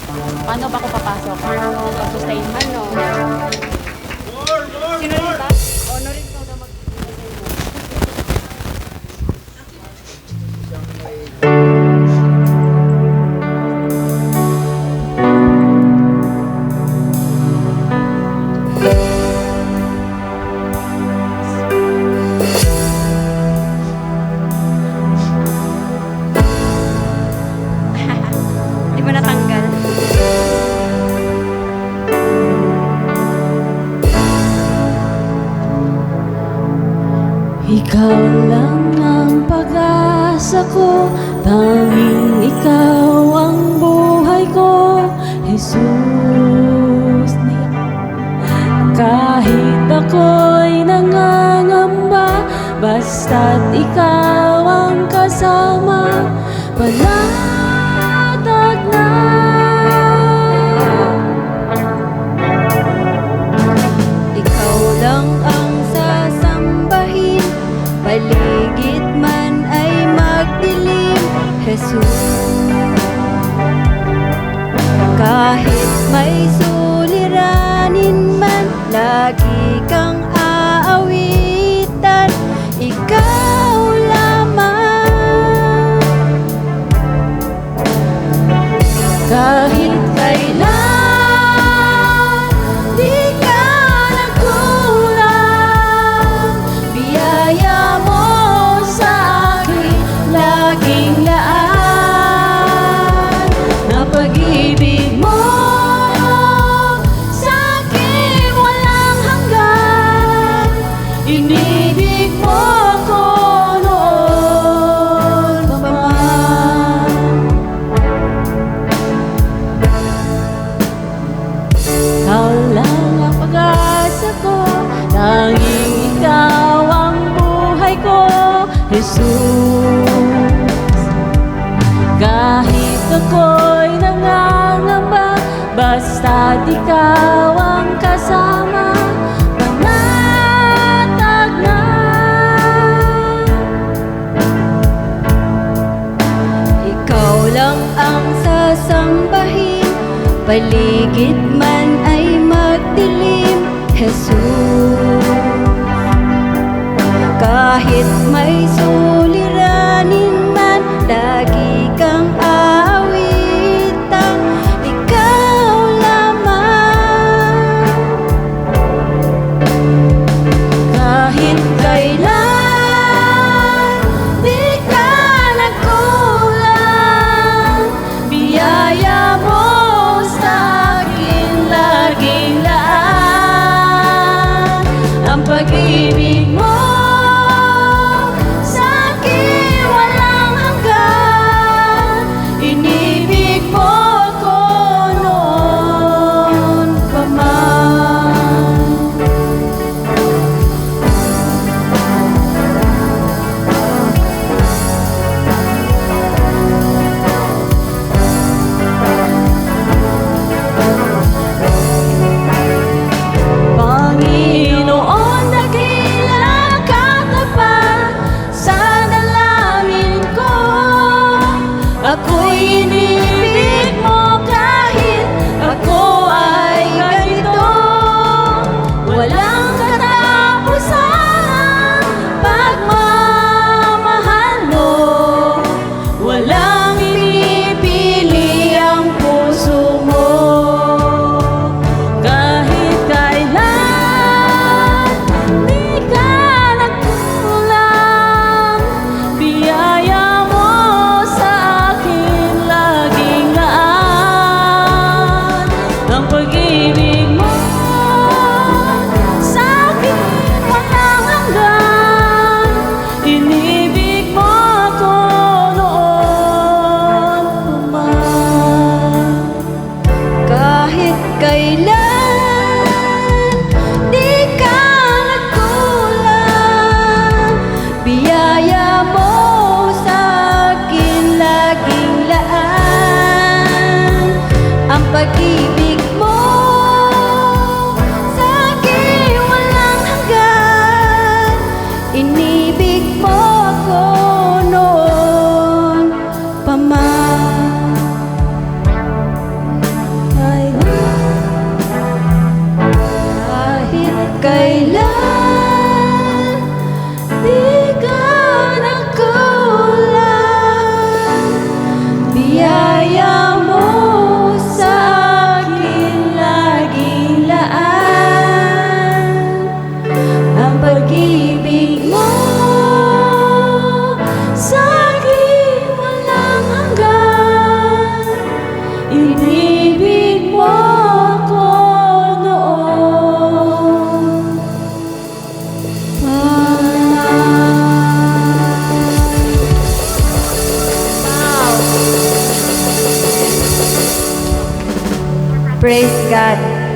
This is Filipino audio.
Paano ba ako papasok? Pag-sustain man, no? Sino rin ba? Honor rin ko na mag-sustain mo. Di ba natanggal? Ikaw lang ang pag-asa ko, tanging ikaw ang buhay ko, Jesus. Kahit ako'y nangangamba, basta't ikaw ang kasama, panatag na. Ikaw lang ang sasambahin, paligid man ay magdilim, Jesus. Kahit may suliranin man, lagi kang aawitan, ikaw lamang. Kahit kailan, di ka nagkulang, biyaya mo sa akin laging laan. Ang pag-ibig mo sa akin walang hanggan, inibig mo ako noon pa man. Ikaw lang ang pag-asa ko, tanging ikaw ang buhay ko, Jesus. Kahit ako'y nangangamba, basta't ikaw ang kasama, panatag na. Ikaw lang ang sasambahin, paligid man ay magdilim, Jesus. Kahit may suliranin man, lagi kang aawitan, ikaw lamang. Kahit kailan, di ka nagkulang, biyaya mo sa akin laging laan. Ang pag-ibig mo sa akin Praise God.